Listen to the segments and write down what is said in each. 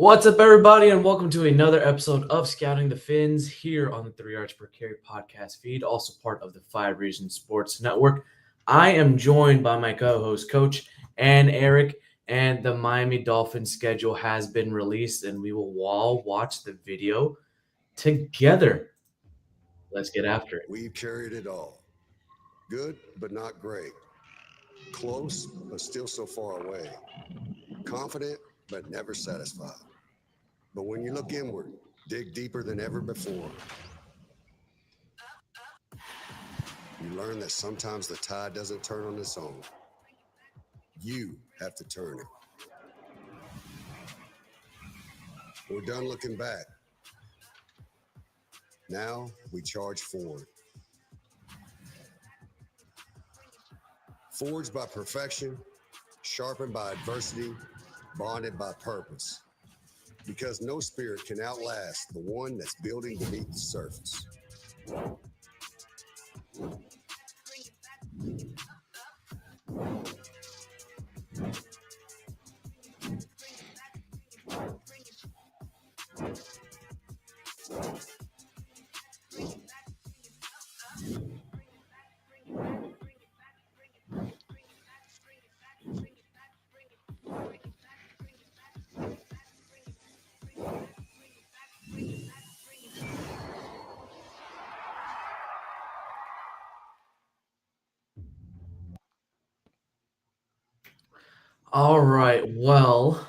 What's up, everybody, and welcome to another episode of Scouting the Fins here on the 3 Yards Per Carry podcast feed, also part of the 5 Reasons Sports Network. I am joined by my co-host, Coach and Eric, and the Miami Dolphins schedule has been released, and we will all watch the video together. Let's get after it. We've carried it all. Good, but not great. Close, but still so far away. Confident, but never satisfied. But when you look inward, dig deeper than ever before. You learn that sometimes the tide doesn't turn on its own. You have to turn it. We're done looking back. Now we charge forward. Forged by perfection, sharpened by adversity, bonded by purpose. Because no spirit can outlast the one that's building beneath the surface. All right, well,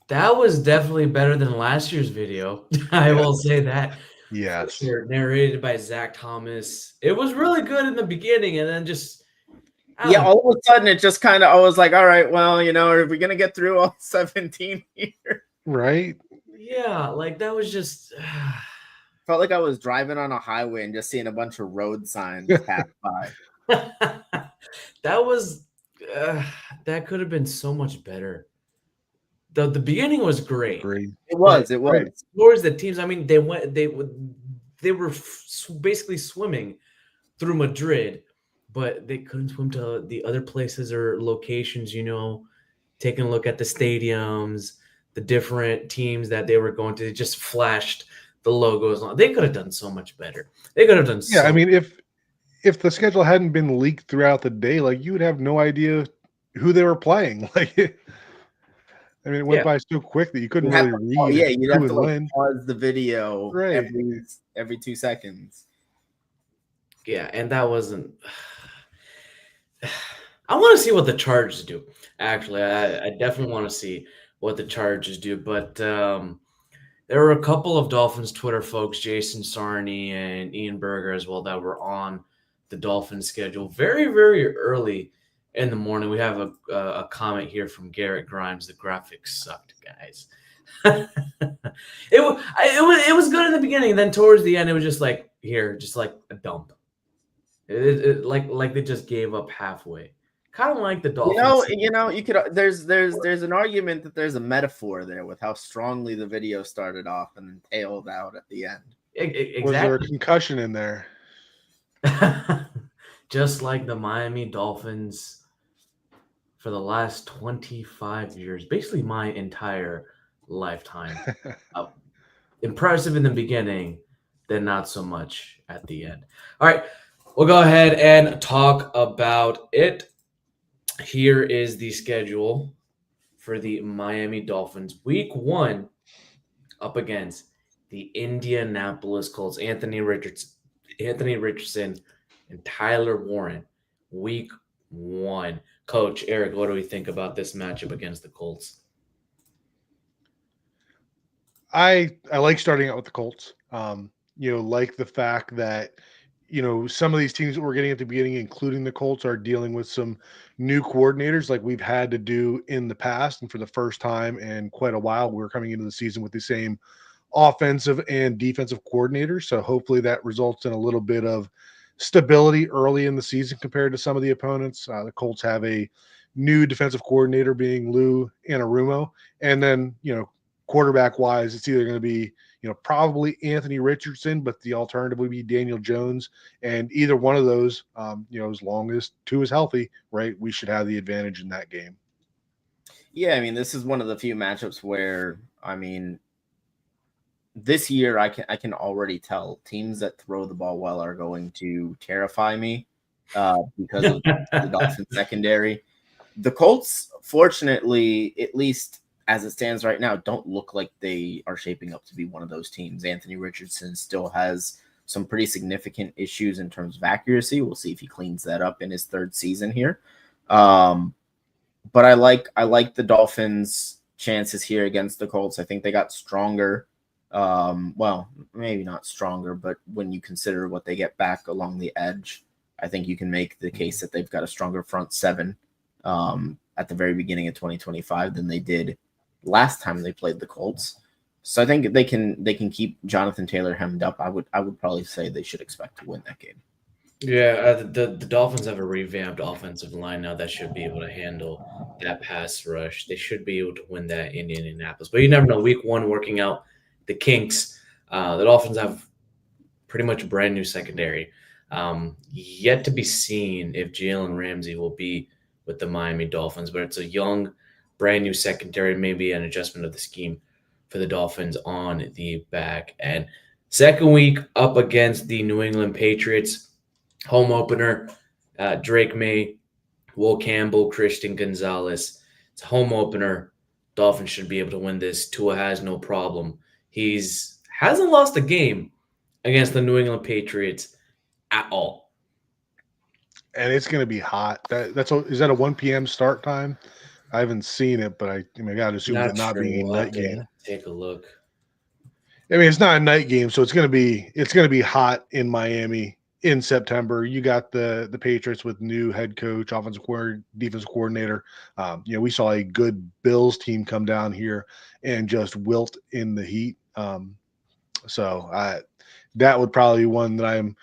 that was definitely better than last year's video. I will say that. Yes. Sure, narrated by Zach Thomas. It was really good in the beginning, and then just all of a sudden it just kind of, I was like, all right, well, are we gonna get through all 17 here? Right? Yeah, like that was just Felt like I was driving on a highway and just seeing a bunch of road signs pass by. that was that could have been so much better. The beginning was great. Great. It was. Towards the teams, I mean, they were basically swimming through Madrid, but they couldn't swim to the other places or locations. Taking a look at the stadiums, the different teams that they were going to. They just flashed the logos on. They could have done so much better. They could have done. Yeah, I mean, if the schedule hadn't been leaked throughout the day, like you would have no idea who they were playing. Like, I mean, it went by so quick that you couldn't really read. Yeah, you'd have to pause the video every 2 seconds. Yeah, and that wasn't. I want to see what the Chargers do. Actually, I definitely want to see what the Chargers do. But there were a couple of Dolphins Twitter folks, Jason Sarney and Ian Berger as well, that were on the Dolphins schedule very, very early in the morning. We have a comment here from Garrett Grimes. The graphics sucked, guys. It was good in the beginning. Then towards the end, it was just like a dump. It like they just gave up halfway. Kind of like the Dolphins. You could. There's an argument that there's a metaphor there with how strongly the video started off and then tailed out at the end. Exactly. Was there a concussion in there? Just like the Miami Dolphins for the last 25 years, basically my entire lifetime. Impressive in the beginning, then not so much at the end. All right, we'll go ahead and talk about it. Here is the schedule for the Miami Dolphins. Week 1 up against the Indianapolis Colts. Anthony Richardson and Tyler Warren. Week 1. Coach Eric, what do we think about this matchup against the Colts? I like starting out with the Colts. Like the fact that some of these teams that we're getting at the beginning, including the Colts, are dealing with some new coordinators like we've had to do in the past. And for the first time in quite a while, we're coming into the season with the same offensive and defensive coordinators. So hopefully that results in a little bit of stability early in the season compared to some of the opponents. The Colts have a new defensive coordinator being Lou Anarumo. And then, quarterback-wise, it's either going to be probably Anthony Richardson, but the alternative would be Daniel Jones. And either one of those, as long as two is healthy, right, we should have the advantage in that game. Yeah, I mean, this is one of the few matchups where I mean, this year I can already tell teams that throw the ball well are going to terrify me because of the Dolphins secondary. The Colts, fortunately, at least as it stands right now, don't look like they are shaping up to be one of those teams. Anthony Richardson still has some pretty significant issues in terms of accuracy. We'll see if he cleans that up in his third season here. But I like the Dolphins' chances here against the Colts. I think they got stronger. Well, maybe not stronger, but when you consider what they get back along the edge, I think you can make the case that they've got a stronger front seven at the very beginning of 2025 than they did last time they played the Colts. So I think they can keep Jonathan Taylor hemmed up. I would probably say they should expect to win that game. Yeah, the Dolphins have a revamped offensive line now that should be able to handle that pass rush. They should be able to win that in Indianapolis. But you never know. Week 1 working out the kinks. The Dolphins have pretty much a brand new secondary. Yet to be seen if Jalen Ramsey will be with the Miami Dolphins, but it's a young, brand new secondary, maybe an adjustment of the scheme for the Dolphins on the back end. Second week up against the New England Patriots. Home opener, Drake May, Will Campbell, Christian Gonzalez. It's a home opener. Dolphins should be able to win this. Tua has no problem. Hasn't lost a game against the New England Patriots at all. And it's going to be hot. Is that a 1 p.m. start time? I haven't seen it, but I got to assume that not being a night game. Take a look. I mean, it's not a night game, so it's going to be hot in Miami in September. You got the Patriots with new head coach, offensive defensive coordinator. We saw a good Bills team come down here and just wilt in the heat. So that would probably be one that I'm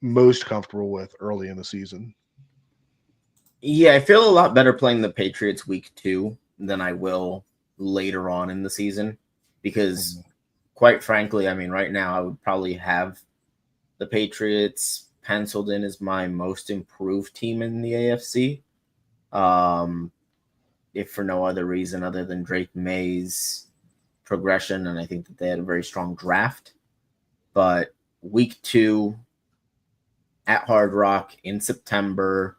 most comfortable with early in the season. Yeah, I feel a lot better playing the Patriots week 2 than I will later on in the season because, quite frankly, I mean, right now I would probably have the Patriots penciled in as my most improved team in the AFC. If for no other reason other than Drake May's progression, and I think that they had a very strong draft. But week 2 at Hard Rock in September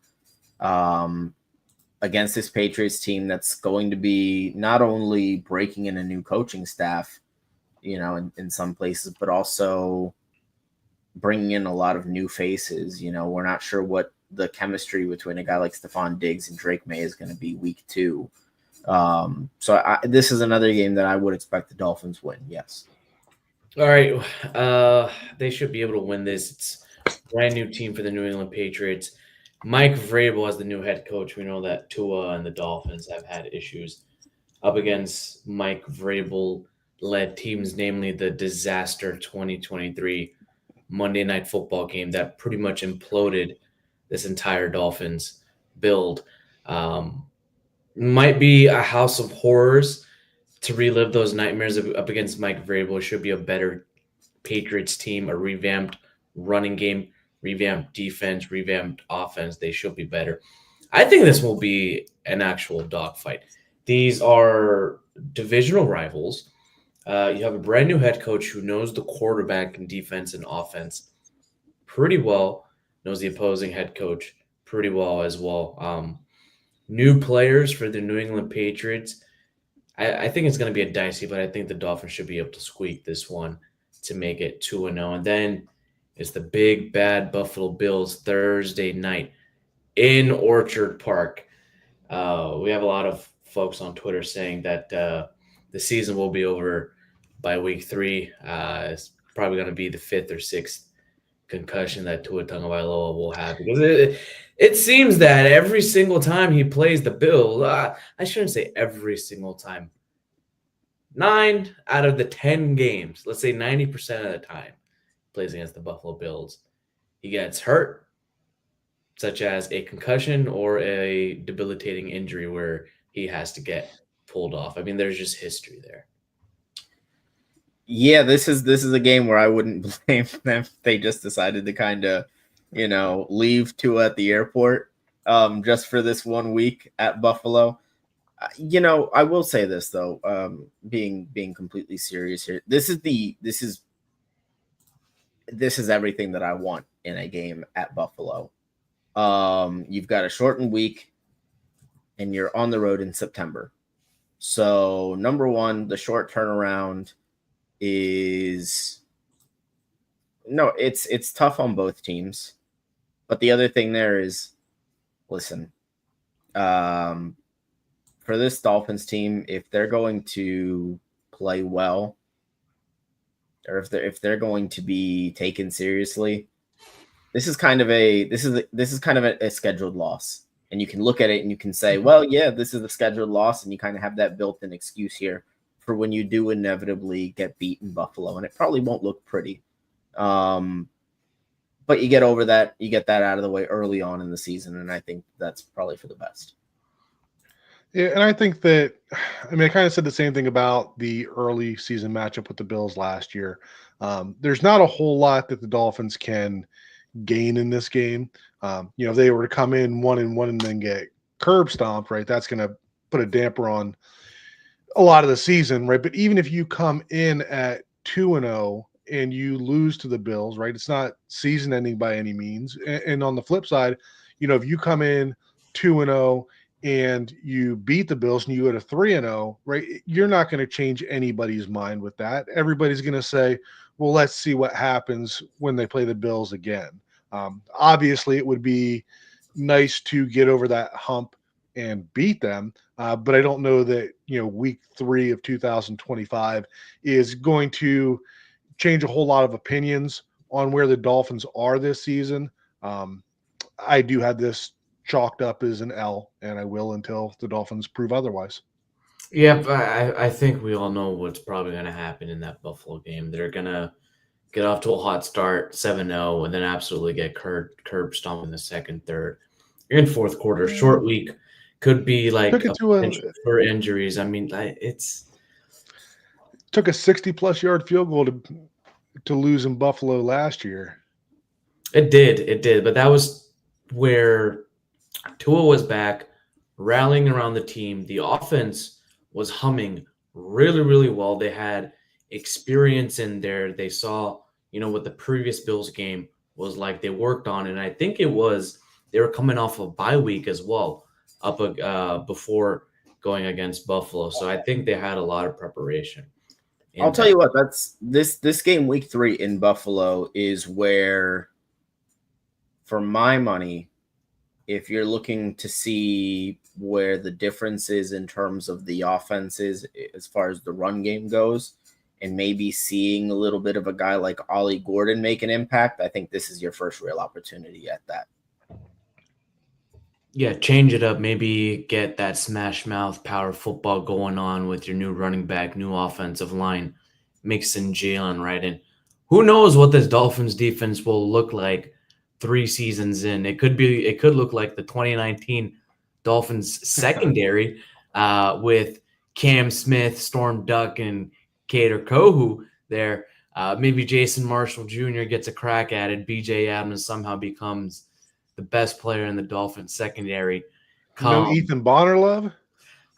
against this Patriots team that's going to be not only breaking in a new coaching staff, in some places, but also bringing in a lot of new faces. We're not sure what the chemistry between a guy like Stephon Diggs and Drake May is going to be week 2. So this is another game that I would expect the Dolphins win. Yes. All right. They should be able to win this. It's a brand new team for the New England Patriots. Mike Vrabel as the new head coach. We know that Tua and the Dolphins have had issues up against Mike Vrabel-led teams, namely the disaster 2023 Monday Night Football game that pretty much imploded this entire Dolphins build. Might be a house of horrors to relive those nightmares up against Mike Vrabel. It should be a better Patriots team, a revamped running game, revamped defense, revamped offense. They should be better. I think this will be an actual dogfight. These are divisional rivals. You have a brand new head coach who knows the quarterback and defense and offense pretty well, knows the opposing head coach pretty well as well. New players for the New England Patriots. I think it's going to be a dicey, but I think the Dolphins should be able to squeak this one to make it 2-0. And then it's the big, bad Buffalo Bills Thursday night in Orchard Park. We have a lot of folks on Twitter saying that the season will be over by week 3. It's probably going to be the 5th or 6th concussion that Tua Tagovailoa will have, because it seems that every single time he plays the Bills, I shouldn't say every single time, 9 out of the 10 games, let's say 90% of the time, plays against the Buffalo Bills, he gets hurt, such as a concussion or a debilitating injury where he has to get pulled off. I mean, there's just history there. Yeah, this is a game where I wouldn't blame them if they just decided to kind of, leave Tua at the airport just for this 1 week at Buffalo. I will say this though, being completely serious here. This is everything that I want in a game at Buffalo. You've got a shortened week, and you're on the road in September. So number one, the short turnaround is it's tough on both teams. But the other thing there is, listen, for this Dolphins team, if they're going to play well, or if they're going to be taken seriously, this is kind of a scheduled loss. And you can look at it and you can say, well, yeah, this is a scheduled loss, and you kind of have that built-in excuse here for when you do inevitably get beat in Buffalo, and it probably won't look pretty. But you get over that, you get that out of the way early on in the season, and I think that's probably for the best. Yeah, and I think that, I mean, I kind of said the same thing about the early season matchup with the Bills last year. There's not a whole lot that the Dolphins can gain in this game. If they were to come in 1-1 and then get curb stomped, right, that's going to put a damper on a lot of the season, right? But even if you come in at 2-0 and you lose to the Bills, right, it's not season ending by any means. And on the flip side, if you come in 2-0 and you beat the Bills and you go to 3-0, right, you're not going to change anybody's mind with that. Everybody's going to say, well, let's see what happens when they play the Bills again. Obviously, it would be nice to get over that hump and beat them, but I don't know that week 3 of 2025 is going to change a whole lot of opinions on where the Dolphins are this season. I do have this chalked up as an L, and I will until the Dolphins prove otherwise. Yep, I think we all know what's probably going to happen in that Buffalo game. They're going to get off to a hot start, 7-0, and then absolutely get curb stomped in the second, third. You're in fourth quarter. Short week could be like Took it a to a potential for injuries. I mean, it's took a 60-plus yard field goal to lose in Buffalo last year. It did. But that was where Tua was back, rallying around the team. The offense was humming really, really well. They had experience in there. They saw, what the previous Bills game was like. They worked on it. And I think it was they were coming off a bye week as well, before going against Buffalo. So I think they had a lot of preparation. I'll tell you what, that's this game week 3 in Buffalo is where, for my money, if you're looking to see where the difference is in terms of the offenses as far as the run game goes, and maybe seeing a little bit of a guy like Ollie Gordon make an impact, I think this is your first real opportunity at that. Yeah, change it up. Maybe get that smash mouth power football going on with your new running back, new offensive line, mixing Jalen right in. Who knows what this Dolphins defense will look like 3 seasons in? It could look like the 2019 Dolphins secondary with Cam Smith, Storm Duck, and Kader Kohu there. Maybe Jason Marshall Jr. gets a crack at it. BJ Adams somehow becomes the best player in the Dolphins secondary. No Ethan Bonner love?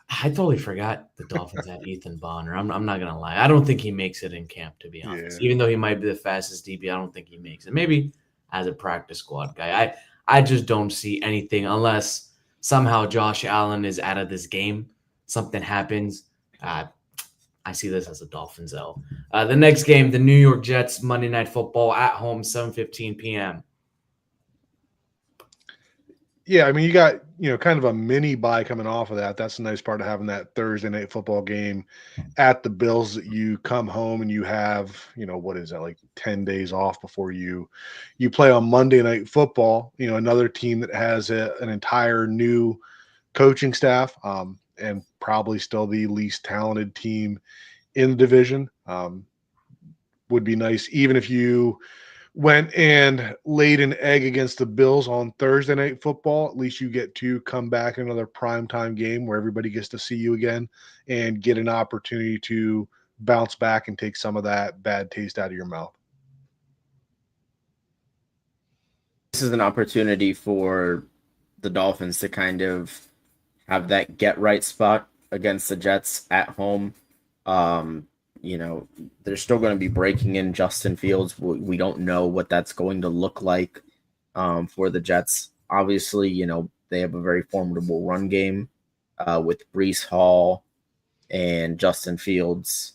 I totally forgot the Dolphins had Ethan Bonner. I'm not going to lie. I don't think he makes it in camp, to be honest. Yeah. Even though he might be the fastest DB, I don't think he makes it. Maybe as a practice squad guy. I just don't see anything unless somehow Josh Allen is out of this game. Something happens. I see this as a Dolphins L. The next game, the New York Jets, Monday Night Football at home, 7:15 p.m. Yeah, I mean, you got, kind of a mini bye coming off of that. That's the nice part of having that Thursday night football game at the Bills, that you come home and you have, what is that, like 10 days off before you play on Monday Night Football, another team that has an entire new coaching staff, and probably still the least talented team in the division. Would be nice, even if you went and laid an egg against the Bills on Thursday Night Football. At least you get to come back in another primetime game where everybody gets to see you again and get an opportunity to bounce back and take some of that bad taste out of your mouth. This is an opportunity for the Dolphins to kind of have that get right spot against the Jets at home. Um, they're still going to be breaking in Justin Fields. We don't know what that's going to look like for the Jets. Obviously, they have a very formidable run game with Brees Hall and Justin Fields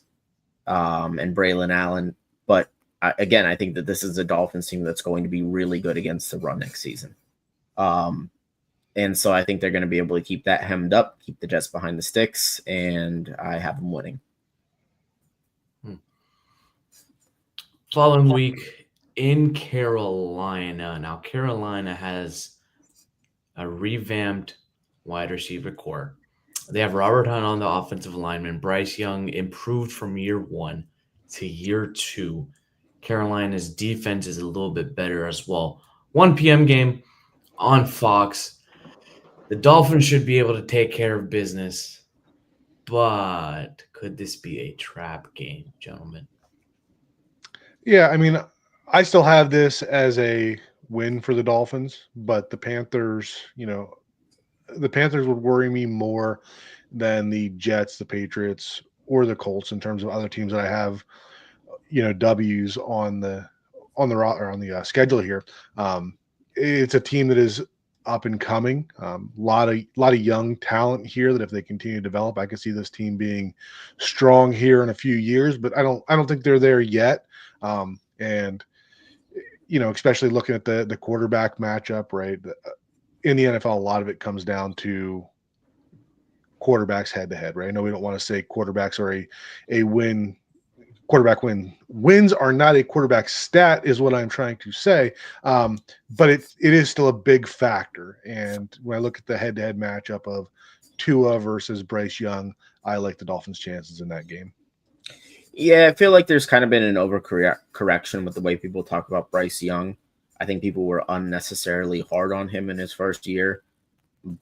and Braylon Allen. But again, I think that this is a Dolphins team that's going to be really good against the run next season. And so I think they're going to be able to keep that hemmed up, keep the Jets behind the sticks, and I have them winning. Following week in Carolina. Now, Carolina has a revamped wide receiver core. They have Robert Hunt on the offensive lineman. Bryce Young improved from year 1 to year 2. Carolina's defense is a little bit better as well. 1 p.m. game on Fox. The Dolphins should be able to take care of business. But could this be a trap game, gentlemen? Yeah, I mean, I still have this as a win for the Dolphins, but the Panthers, the Panthers would worry me more than the Jets, the Patriots, or the Colts in terms of other teams that I have, W's on the schedule here. It's a team that is up and coming. Lot of young talent here that if they continue to develop, I could see this team being strong here in a few years. But I don't think they're there yet. And especially looking at the quarterback matchup, right? In the NFL, a lot of it comes down to quarterbacks head to head, right? I know we don't want to say quarterbacks are a win. Quarterback wins are not a quarterback stat, is what I'm trying to say. But it is still a big factor. And when I look at the head to head matchup of Tua versus Bryce Young, I like the Dolphins' chances in that game. Yeah, I feel like there's kind of been an overcorrection with the way people talk about Bryce Young. I think people were unnecessarily hard on him in his first year.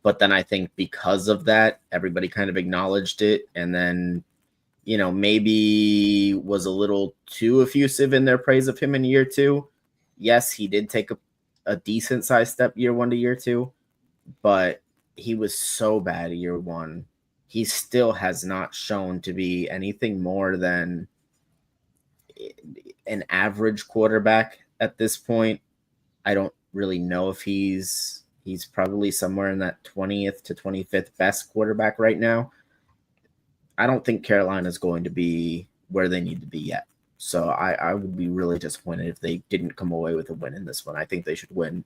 But then I think because of that, everybody kind of acknowledged it. And then, maybe was a little too effusive in their praise of him in year 2. Yes, he did take a decent sized step year 1 to year 2, but he was so bad year 1. He still has not shown to be anything more than an average quarterback at this point. I don't really know if he's probably somewhere in that 20th to 25th best quarterback right now. I don't think Carolina's going to be where they need to be yet. So I would be really disappointed if they didn't come away with a win in this one. I think they should win,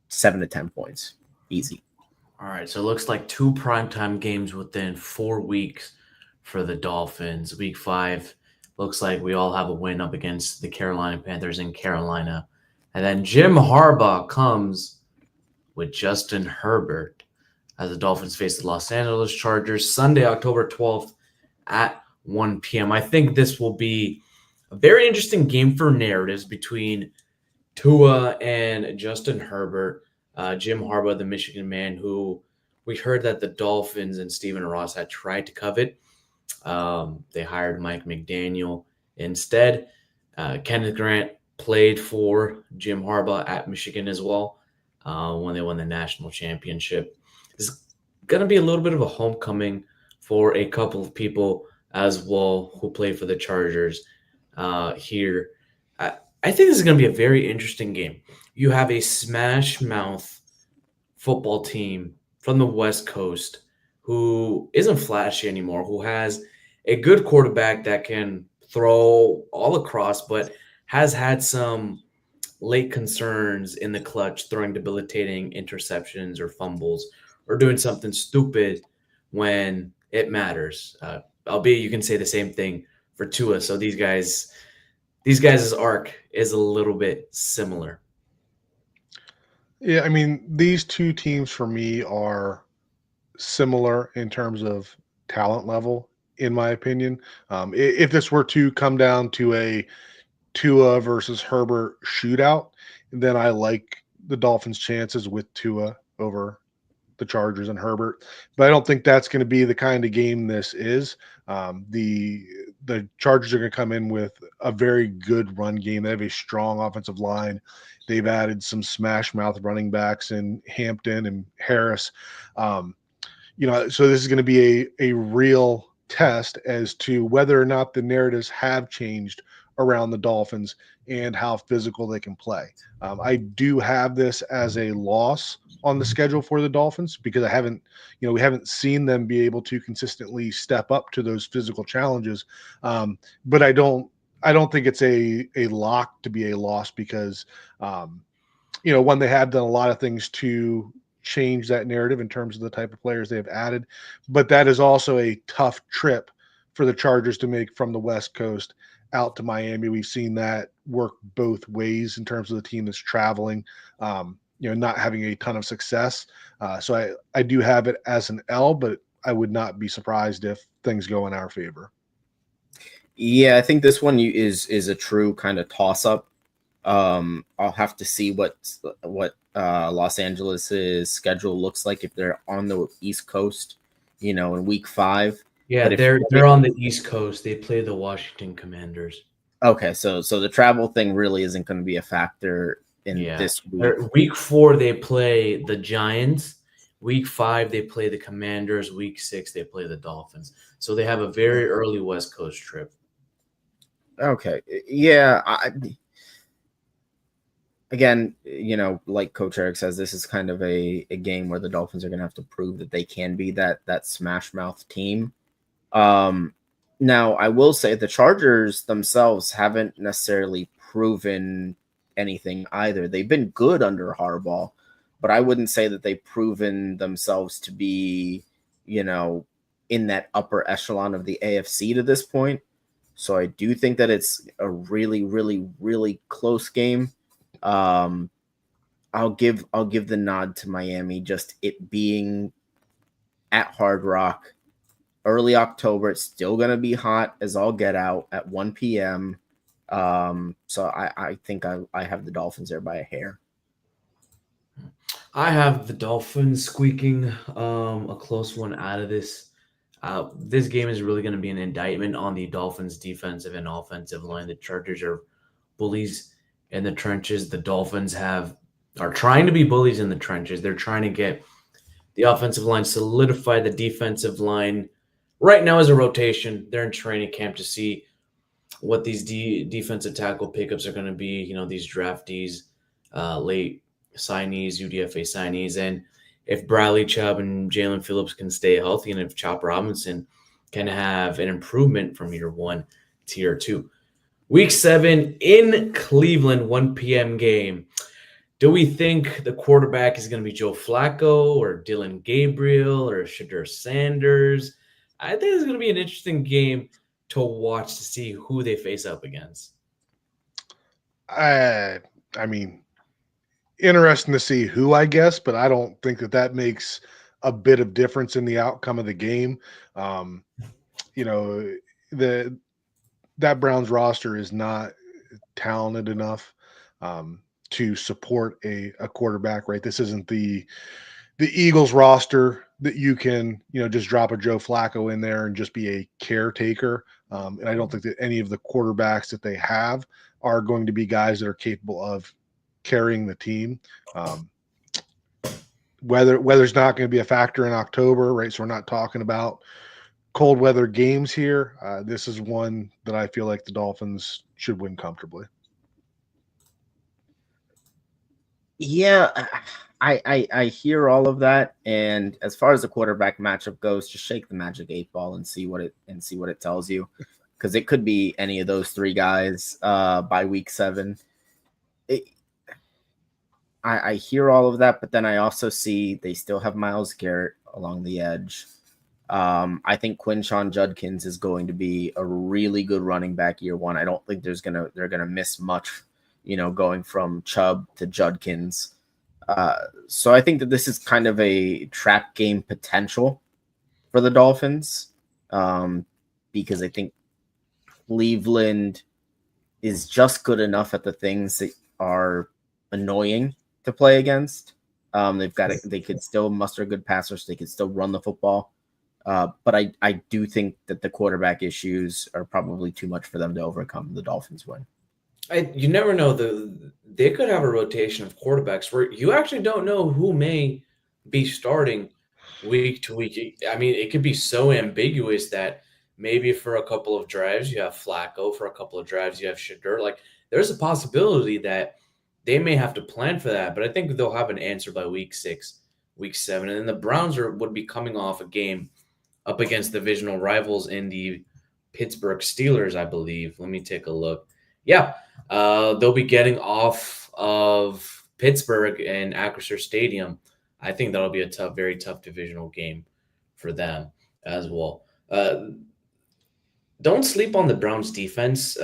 7 to 10 points. Easy. All right, so it looks like 2 primetime games within 4 weeks for the Dolphins. Week 5 looks like we all have a win up against the Carolina Panthers in Carolina. And then Jim Harbaugh comes with Justin Herbert as the Dolphins face the Los Angeles Chargers Sunday, October 12th at 1 p.m. I think this will be a very interesting game for narratives between Tua and Justin Herbert. Jim Harbaugh, the Michigan man, who we heard that the Dolphins and Stephen Ross had tried to covet. They hired Mike McDaniel instead. Kenneth Grant played for Jim Harbaugh at Michigan as well when they won the national championship. It's going to be a little bit of a homecoming for a couple of people as well who play for the Chargers here. I think this is going to be a very interesting game. You have a smash mouth football team from the West Coast who isn't flashy anymore, who has a good quarterback that can throw all across, but has had some late concerns in the clutch, throwing debilitating interceptions or fumbles or doing something stupid when it matters. Albeit you can say the same thing for Tua. So these guys' arc is a little bit similar. Yeah, I mean, these two teams for me are similar in terms of talent level, in my opinion. If this were to come down to a Tua versus Herbert shootout, then I like the Dolphins' chances with Tua over the Chargers and Herbert. But I don't think that's going to be the kind of game this is. The Chargers are going to come in with a very good run game. They have a strong offensive line. They've added some smash mouth running backs in Hampton and Harris. So this is going to be a real test as to whether or not the narratives have changed around the Dolphins and how physical they can play. I do have this as a loss on the schedule for the Dolphins because we haven't seen them be able to consistently step up to those physical challenges. But I don't think it's a lock to be a loss because, one, they have done a lot of things to change that narrative in terms of the type of players they have added, but that is also a tough trip for the Chargers to make from the West Coast out to Miami. We've seen that work both ways in terms of the team that's traveling, not having a ton of success. So I do have it as an L, but I would not be surprised if things go in our favor. Yeah, I think this one is a true kind of toss-up. I'll have to see what Los Angeles's schedule looks like if they're on the East Coast, in week 5. Yeah, they're on the East Coast. They play the Washington Commanders. Okay, so the travel thing really isn't going to be a factor in this week. Week 4 they play the Giants. Week 5 they play the Commanders. Week 6 they play the Dolphins. So they have a very early West Coast trip. Okay, yeah. Again, like Coach Eric says, this is kind of a game where the Dolphins are going to have to prove that they can be that smash mouth team. Now, I will say the Chargers themselves haven't necessarily proven anything either. They've been good under Harbaugh, but I wouldn't say that they've proven themselves to be, in that upper echelon of the AFC to this point. So I do think that it's a really, really, really close game. I'll give the nod to Miami, just it being at Hard Rock, early October. It's still going to be hot as all get out at 1 p.m. So I think I have the Dolphins there by a hair. I have the Dolphins squeaking a close one out of this. This game is really going to be an indictment on the Dolphins' defensive and offensive line. The Chargers are bullies in the trenches. The Dolphins are trying to be bullies in the trenches. They're trying to get the offensive line, solidify the defensive line. Right now is a rotation. They're in training camp to see what these defensive tackle pickups are going to be. These draftees, late signees, UDFA signees, and if Bradley Chubb and Jalen Phillips can stay healthy, and if Chop Robinson can have an improvement from year 1 to year 2. Week 7 in Cleveland, 1 p.m. game. Do we think the quarterback is going to be Joe Flacco or Dylan Gabriel or Shadur Sanders? I think it's going to be an interesting game to watch to see who they face up against. I mean, interesting to see who, I guess, but I don't think that makes a bit of difference in the outcome of the game. That Browns roster is not talented enough to support a quarterback, right? This isn't the Eagles roster that you can, just drop a Joe Flacco in there and just be a caretaker. And I don't think that any of the quarterbacks that they have are going to be guys that are capable of carrying the team. Weather's not going to be a factor in October, right? So we're not talking about cold weather games here. This is one that I feel like the Dolphins should win comfortably. Yeah, I hear all of that, and as far as the quarterback matchup goes, just shake the magic 8-ball and see what it tells you, because it could be any of those 3 guys by week 7. I hear all of that, but then I also see they still have Myles Garrett along the edge. I think Quinshon Judkins is going to be a really good running back year 1. I don't think they're gonna miss much, going from Chubb to Judkins. So I think that this is kind of a trap game potential for the Dolphins, because I think Cleveland is just good enough at the things that are annoying to play against. They could still muster good passers. They could still run the football. But I do think that the quarterback issues are probably too much for them to overcome. The Dolphins win. You never know. They could have a rotation of quarterbacks where you actually don't know who may be starting week to week. I mean, it could be so ambiguous that maybe for a couple of drives you have Flacco, for a couple of drives you have Shadur. Like, there's a possibility that they may have to plan for that, but I think they'll have an answer by week 6, week 7, and then the Browns would be coming off a game up against divisional rivals in the Pittsburgh Steelers, I believe. Let me take a look. Yeah, they'll be getting off of Pittsburgh in Acrisure Stadium. I think that'll be a tough, very tough divisional game for them as well. Don't sleep on the Browns defense.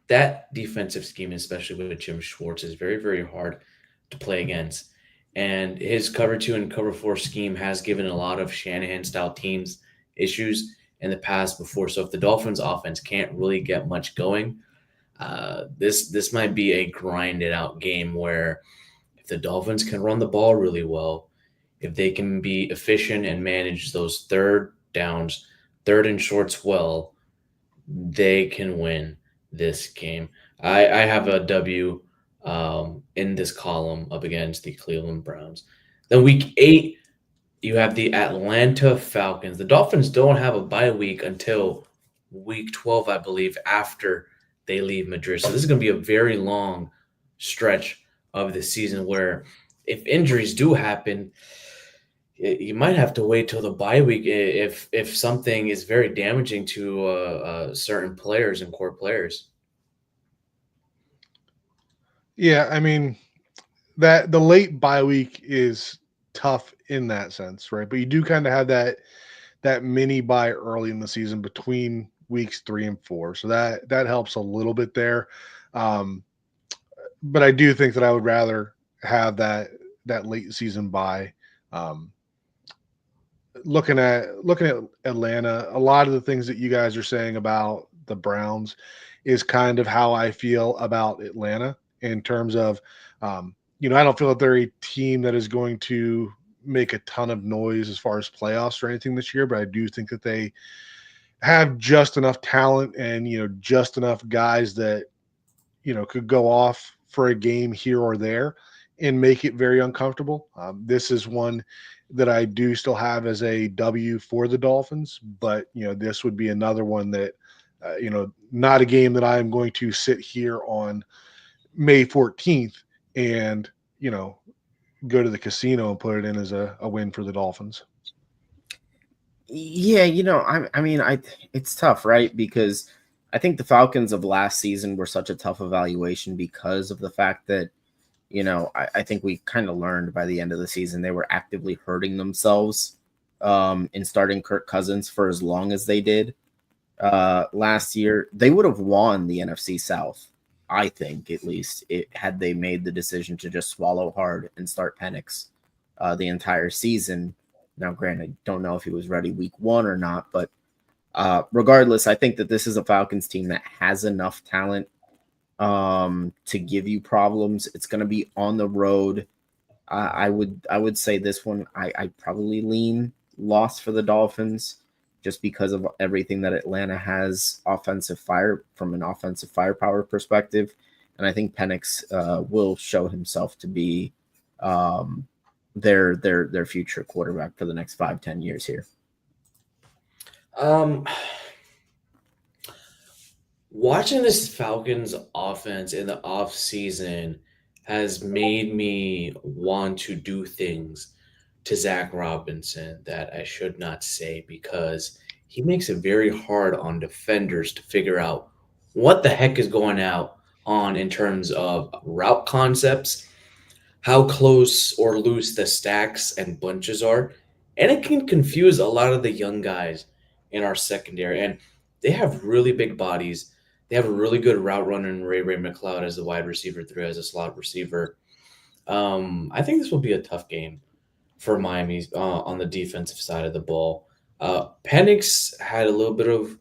That defensive scheme, especially with Jim Schwartz, is very, very hard to play against. And his cover 2 and cover 4 scheme has given a lot of Shanahan style teams issues in the past before. So if the Dolphins offense can't really get much going, this might be a grinded out game where if the Dolphins can run the ball really well, if they can be efficient and manage those third downs, third and shorts well, they can win this game. I have a W in this column up against the Cleveland Browns. Then week 8, you have the Atlanta Falcons. The Dolphins don't have a bye week until week 12, I believe, after they leave Madrid. So this is going to be a very long stretch of the season where if injuries do happen, you might have to wait till the bye week if something is very damaging to certain players and core players. Yeah, I mean that the late bye week is tough in that sense, right? But you do kind of have that mini bye early in the season between weeks 3 and 4, so that helps a little bit there. Um, but I do think that I would rather have that late season bye. Um, looking at Atlanta, a lot of the things that you guys are saying about the Browns is kind of how I feel about Atlanta in terms of, I don't feel that they're a team that is going to make a ton of noise as far as playoffs or anything this year, but I do think that they have just enough talent and, just enough guys that, could go off for a game here or there and make it very uncomfortable. This is one that I do still have as a W for the Dolphins, but this would be another one that, not a game that I am going to sit here on May 14th and, go to the casino and put it in as a win for the Dolphins. Yeah, it's tough, right? Because I think the Falcons of last season were such a tough evaluation because of the fact that, I think we kind of learned by the end of the season they were actively hurting themselves in starting Kirk Cousins for as long as they did last year. They would have won the NFC South, I think, at least, had they made the decision to just swallow hard and start Penix the entire season. Now, granted, don't know if he was ready week 1 or not, but regardless, I think that this is a Falcons team that has enough talent to give you problems. It's going to be on the road. I would say this one, I probably lean loss for the Dolphins just because of everything that Atlanta has from an offensive firepower perspective. And I think Penix will show himself to be their future quarterback for the next 5-10 years here. Watching this Falcons offense in the off season has made me want to do things to Zach Robinson that I should not say because he makes it very hard on defenders to figure out what the heck is going out on in terms of route concepts, how close or loose the stacks and bunches are, and it can confuse a lot of the young guys in our secondary. And they have really big bodies. They have a really good route runner in Ray McLeod as the wide receiver 3 as a slot receiver. I think this will be a tough game for Miami on the defensive side of the ball. Penix had a little bit of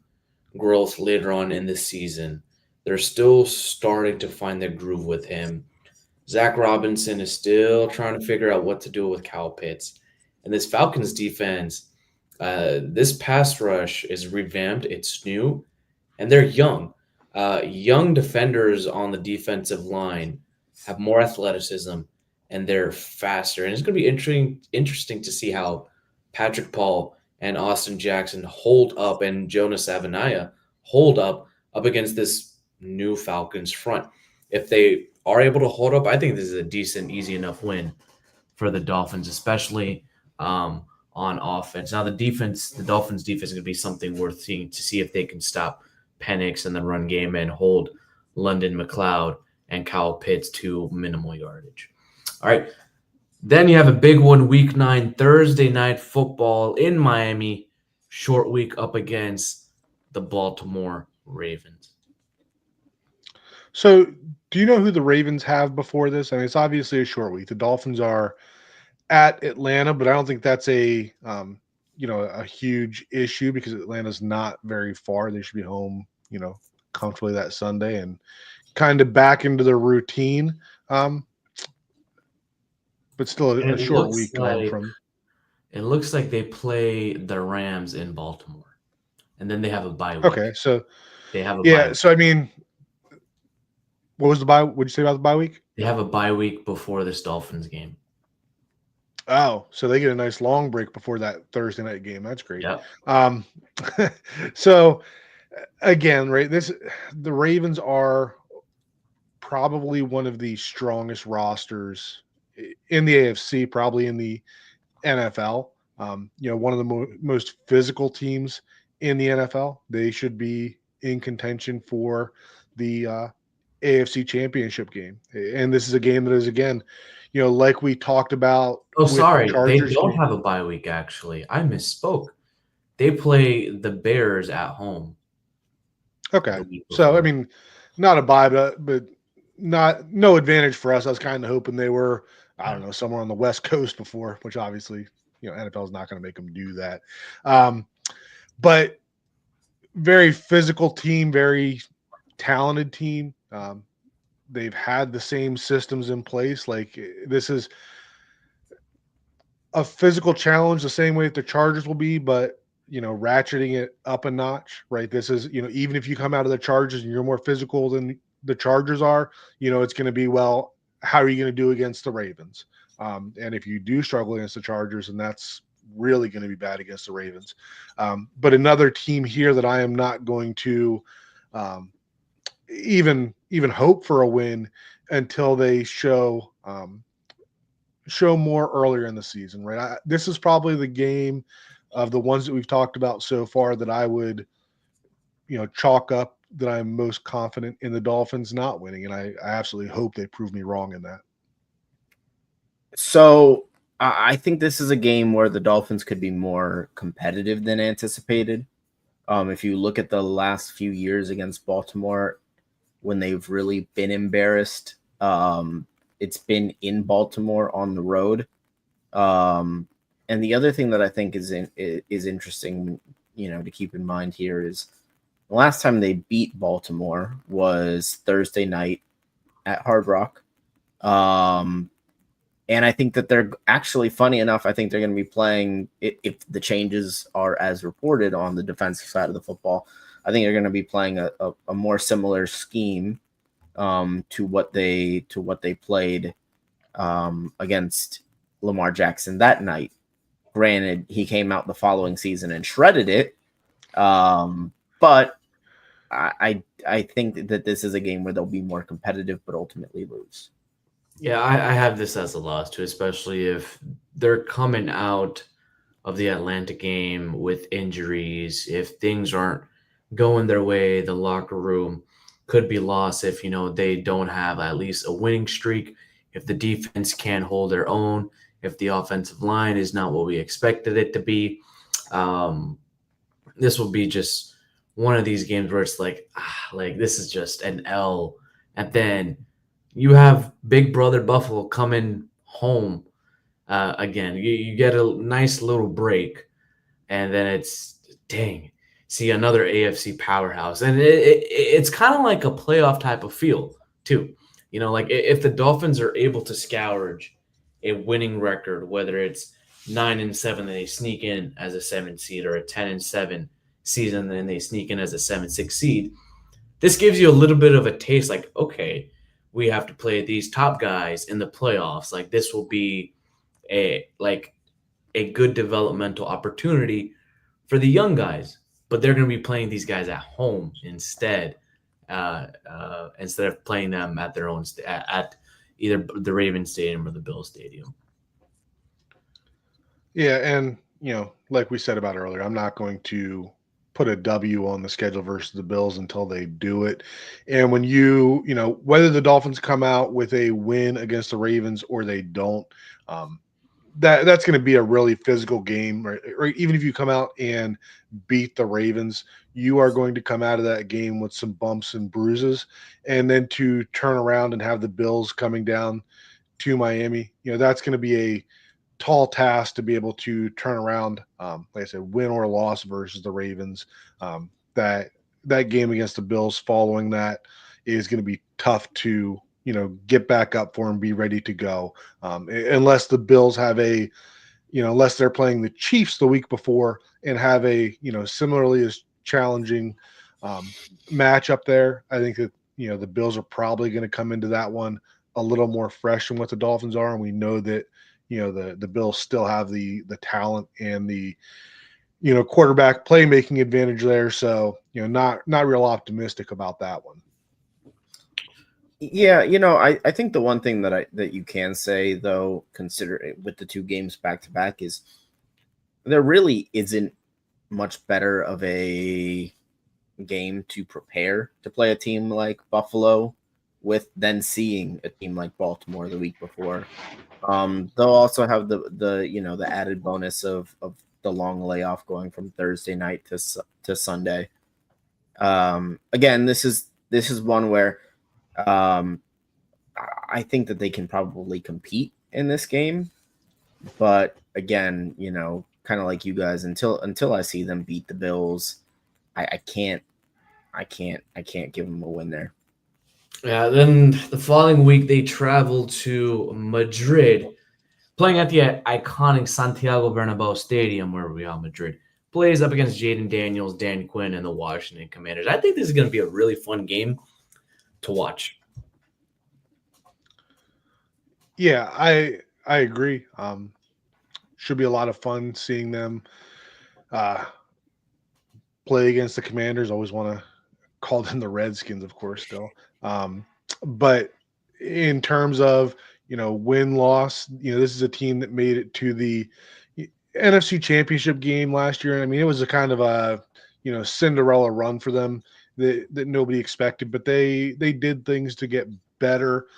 growth later on in the season. They're still starting to find their groove with him. Zach Robinson is still trying to figure out what to do with Kyle Pitts. And this Falcons defense, this pass rush is revamped. It's new, and they're young. Young defenders on the defensive line have more athleticism and they're faster. And it's going to be interesting to see how Patrick Paul and Austin Jackson hold up, and Jonas Avenaya hold up against this new Falcons front. If they are able to hold up, I think this is a decent, easy enough win for the Dolphins, especially on offense. Now, the Dolphins' defense is going to be something worth seeing to see if they can stop Penix in the run game and hold London McLeod and Kyle Pitts to minimal yardage. All right. Then you have a big one, week 9, Thursday night football in Miami, short week up against the Baltimore Ravens. So, do you know who the Ravens have before this? I mean, it's obviously a short week. The Dolphins are at Atlanta, but I don't think that's a a huge issue because Atlanta's not very far. They should be home, comfortably that Sunday and kind of back into their routine. But still a short week going from. It looks like they play the Rams in Baltimore, and then they have a bye week. Okay, so they have a yeah. bye So I mean, what was the bye? What did you say about the bye week? They have a bye week before this Dolphins game. Oh, so they get a nice long break before that Thursday night game. That's great. Yep. So again, right, the Ravens are probably one of the strongest rosters in the AFC, probably in the NFL. One of the most physical teams in the NFL. They should be in contention for the AFC Championship game. And this is a game that is, again, like we talked about. Oh, sorry. The Chargers They don't have a bye week, actually. I misspoke. They play the Bears at home. Okay. So, I mean, not a bye, but no advantage for us. I was kind of hoping they were, I don't know, somewhere on the West Coast before, which obviously, NFL is not going to make them do that. But very physical team, very talented team. They've had the same systems in place. Like, this is a physical challenge the same way that the Chargers will be, but ratcheting it up a notch, right? This is, even if you come out of the Chargers and you're more physical than the Chargers are, it's going to be, well, how are you going to do against the Ravens? And if you do struggle against the Chargers, and that's really going to be bad against the Ravens. But another team here that I am not going to even hope for a win until they show more earlier in the season, right? This is probably the game of the ones that we've talked about so far that I would, chalk up that I'm most confident in the Dolphins not winning. And I absolutely hope they prove me wrong in that. So I think this is a game where the Dolphins could be more competitive than anticipated. If you look at the last few years against Baltimore, when they've really been embarrassed, it's been in Baltimore on the road. And the other thing that I think is interesting, to keep in mind here is the last time they beat Baltimore was Thursday night at Hard Rock. And I think that they're actually, funny enough, I think they're going to be playing, if the changes are as reported on the defensive side of the football, I think they're going to be playing a more similar scheme to what they played against Lamar Jackson that night. Granted, he came out the following season and shredded it, but I think that this is a game where they'll be more competitive, but ultimately lose. Yeah, I have this as a loss too, especially if they're coming out of the Atlanta game with injuries. If things aren't going their way, the locker room could be lost if, they don't have at least a winning streak, if the defense can't hold their own, if the offensive line is not what we expected it to be. This will be just one of these games where it's like this is just an L. And then you have Big Brother Buffalo coming home again. You get a nice little break, and then it's, dang, see another AFC powerhouse. And it's kind of like a playoff type of feel, too. Like if the Dolphins are able to scourge a winning record, whether it's 9-7 and they sneak in as a 7 seed, or a 10-7 season and they sneak in as a 7-6 seed, this gives you a little bit of a taste like, okay, we have to play these top guys in the playoffs. Like this will be a good developmental opportunity for the young guys, but they're going to be playing these guys at home instead of playing them at their own at either the Ravens Stadium or the Bills Stadium. Yeah, and like we said about earlier, I'm not going to put a W on the schedule versus the Bills until they do it. And when whether the Dolphins come out with a win against the Ravens or they don't, um, that's going to be a really physical game. Or even if you come out and beat the Ravens, you are going to come out of that game with some bumps and bruises, and then to turn around and have the Bills coming down to Miami, that's going to be a tall task to be able to turn around, like I said, win or loss versus the Ravens. That game against the Bills following that is going to be tough to get back up for and be ready to go, unless the Bills have unless they're playing the Chiefs the week before and have a similarly as challenging matchup there. I think that the Bills are probably going to come into that one a little more fresh than what the Dolphins are, and we know that the Bills still have the talent and the quarterback playmaking advantage there. So not real optimistic about that one. Yeah, I think the one thing that you can say though, consider with the two games back to back, is there really isn't much better of a game to prepare to play a team like Buffalo with than seeing a team like Baltimore the week before. They'll also have the added bonus of the long layoff going from Thursday night to Sunday. Again, this is one where I think that they can probably compete in this game, but again, kind of like you guys, until I see them beat the Bills, I can't give them a win there. Yeah, then the following week they travel to Madrid, playing at the iconic Santiago Bernabeu Stadium, where Real Madrid plays up against Jaden Daniels, Dan Quinn, and the Washington Commanders. I think this is going to be a really fun game to watch. Yeah, I agree. Should be a lot of fun seeing them play against the Commanders. Always want to call them the Redskins, of course, still. But in terms of win loss, this is a team that made it to the NFC Championship game last year. I mean, it was a kind of a Cinderella run for them that nobody expected, but they did things to get better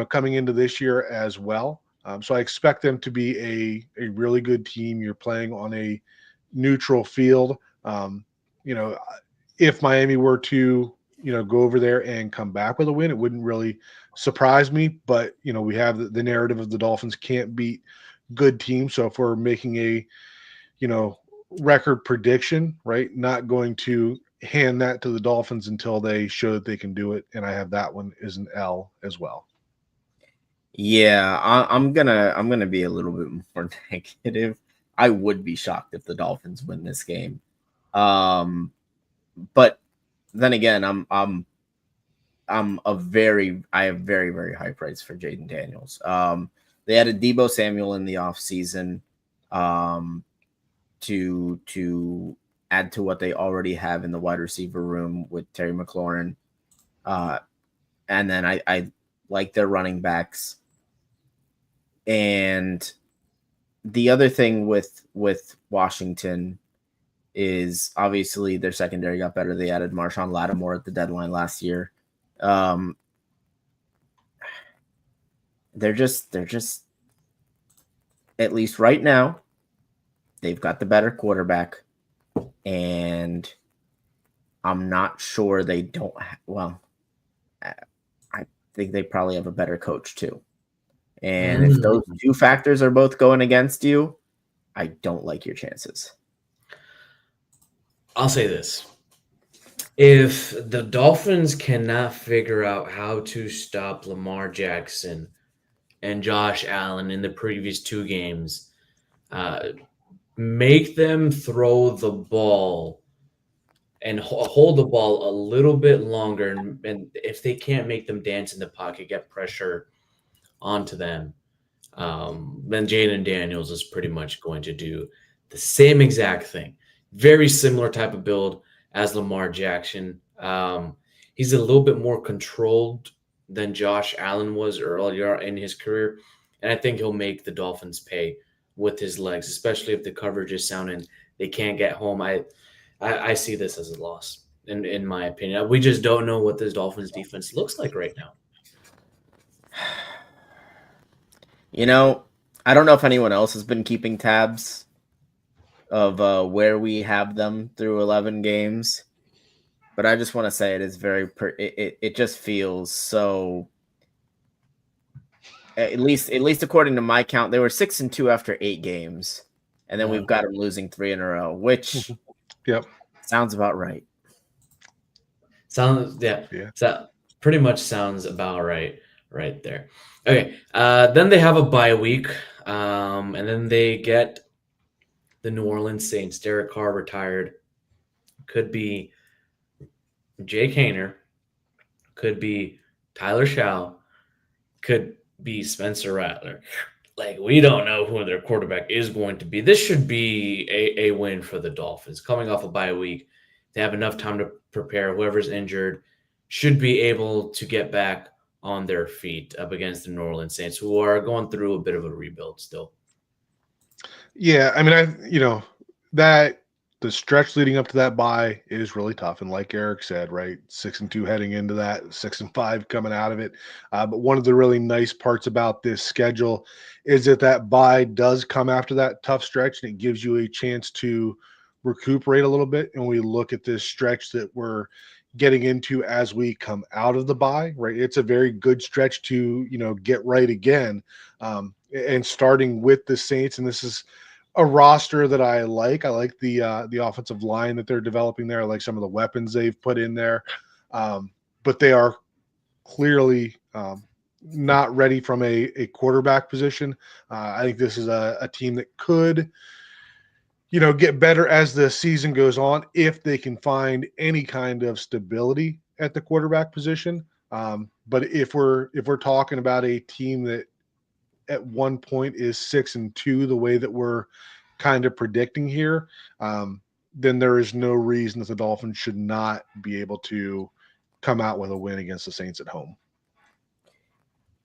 coming into this year as well. So I expect them to be a really good team. You're playing on a neutral field. If Miami were to go over there and come back with a win, it wouldn't really surprise me. But we have the narrative of the Dolphins can't beat good teams. So if we're making a record prediction, right, not going to hand that to the Dolphins until they show that they can do it. And I have that one as an L as well. Yeah, I'm gonna be a little bit more negative. I would be shocked if the Dolphins win this game, but then again, I have very very high praise for Jaden Daniels. They added Deebo Samuel in the offseason to add to what they already have in the wide receiver room with Terry McLaurin, and then I like their running backs. And the other thing with Washington is obviously their secondary got better. They added Marshawn Lattimore at the deadline last year. They're just at least right now, they've got the better quarterback, and I'm not sure they don't. I think they probably have a better coach too. And if those two factors are both going against you, I don't like your chances. I'll say this. If the Dolphins cannot figure out how to stop Lamar Jackson and Josh Allen in the previous two games, make them throw the ball and hold the ball a little bit longer. And if they can't make them dance in the pocket, get pressure onto them, then Jaden Daniels is pretty much going to do the same exact thing. Very similar type of build as Lamar Jackson. He's a little bit more controlled than Josh Allen was earlier in his career. And I think he'll make the Dolphins pay with his legs, especially if the coverage is sound and they can't get home. I see this as a loss, in my opinion. We just don't know what this Dolphins defense looks like right now. You know, I don't know if anyone else has been keeping tabs of where we have them through 11 games, but I just want to say it is it just feels so. At least according to my count, they were 6-2 after 8 games, and then we've got them losing 3 in a row, which Yep. sounds about right. Yeah. So pretty much sounds about right there. Okay. Then they have a bye week, and then they get the New Orleans Saints. Derek Carr retired. Could be Jake Hayner. Could be Tyler Shaw. Could be Spencer Rattler. Like, we don't know who their quarterback is going to be. This should be a win for the Dolphins. Coming off a bye week, they have enough time to prepare. Whoever's injured should be able to get back on their feet up against the New Orleans Saints, who are going through a bit of a rebuild still. Yeah, I mean, that the stretch leading up to that bye is really tough, and like Eric said, right, 6-2 heading into that, 6-5 coming out of it. But one of the really nice parts about this schedule is that bye does come after that tough stretch, and it gives you a chance to recuperate a little bit. And we look at this stretch that we're getting into as we come out of the bye, right? It's a very good stretch to get right again, and starting with the Saints, and this is a roster that I like. I like the offensive line that they're developing there. I like some of the weapons they've put in there, but they are clearly not ready from a quarterback position. I think this is a team that could, get better as the season goes on if they can find any kind of stability at the quarterback position. But if we're talking about a team that at one point is 6-2, the way that we're kind of predicting here, then there is no reason that the Dolphins should not be able to come out with a win against the Saints at home.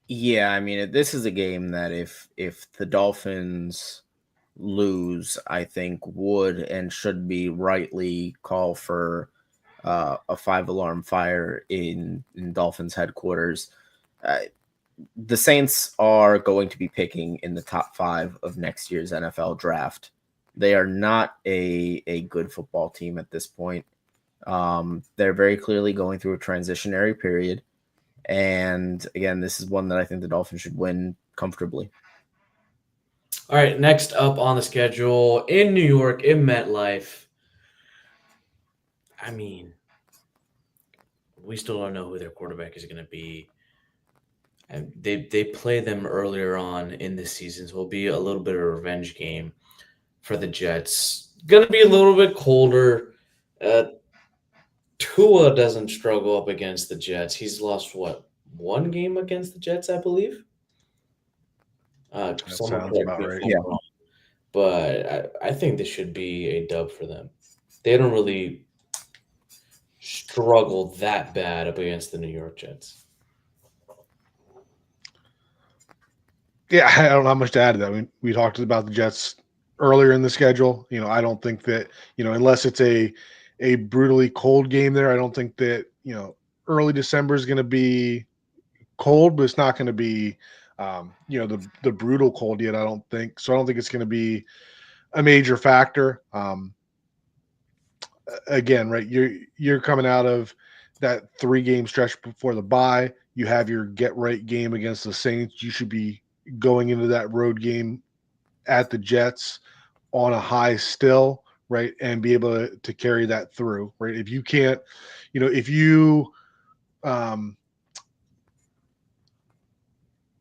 Yeah, I mean, this is a game that if the Dolphins lose, I think would and should be rightly call for a 5-alarm fire in Dolphins headquarters. The Saints are going to be picking in the top 5 of next year's NFL draft. They are not a good football team at this point. They're very clearly going through a transitionary period. And again, this is one that I think the Dolphins should win comfortably. All right, next up on the schedule in New York, in MetLife. I mean, we still don't know who their quarterback is going to be. And they play them earlier on in the season, so it'll be a little bit of a revenge game for the Jets. Going to be a little bit colder. Tua doesn't struggle up against the Jets. He's lost, one game against the Jets, I believe? That sounds about right. Yeah. But I think this should be a dub for them. They don't really struggle that bad up against the New York Jets. Yeah, I don't have much to add to that. I mean, we talked about the Jets earlier in the schedule. I don't think that, unless it's a brutally cold game there, I don't think that, early December is going to be cold, but it's not going to be, the brutal cold yet, I don't think. So I don't think it's going to be a major factor. Again, right, you're coming out of that 3-game stretch before the bye. You have your get-right game against the Saints. You should be going into that road game at the Jets on a high still, right, and be able to carry that through, right? If you can't, if you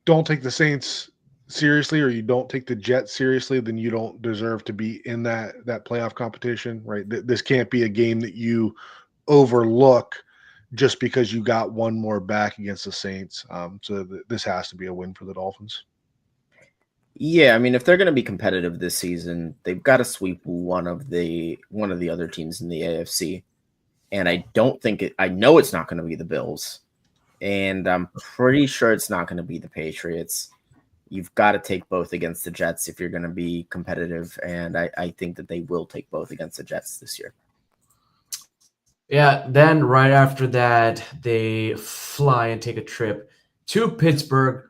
don't take the Saints seriously, or you don't take the Jets seriously, then you don't deserve to be in that playoff competition, right? This can't be a game that you overlook just because you got one more back against the Saints. This has to be a win for the Dolphins. Yeah, I mean, if they're going to be competitive this season, they've got to sweep one of the other teams in the AFC. And I don't think it. I know it's not going to be the Bills, and I'm pretty sure it's not going to be the Patriots. You've got to take both against the Jets if you're going to be competitive, and I think that they will take both against the Jets this year. Yeah, then right after that, they fly and take a trip to Pittsburgh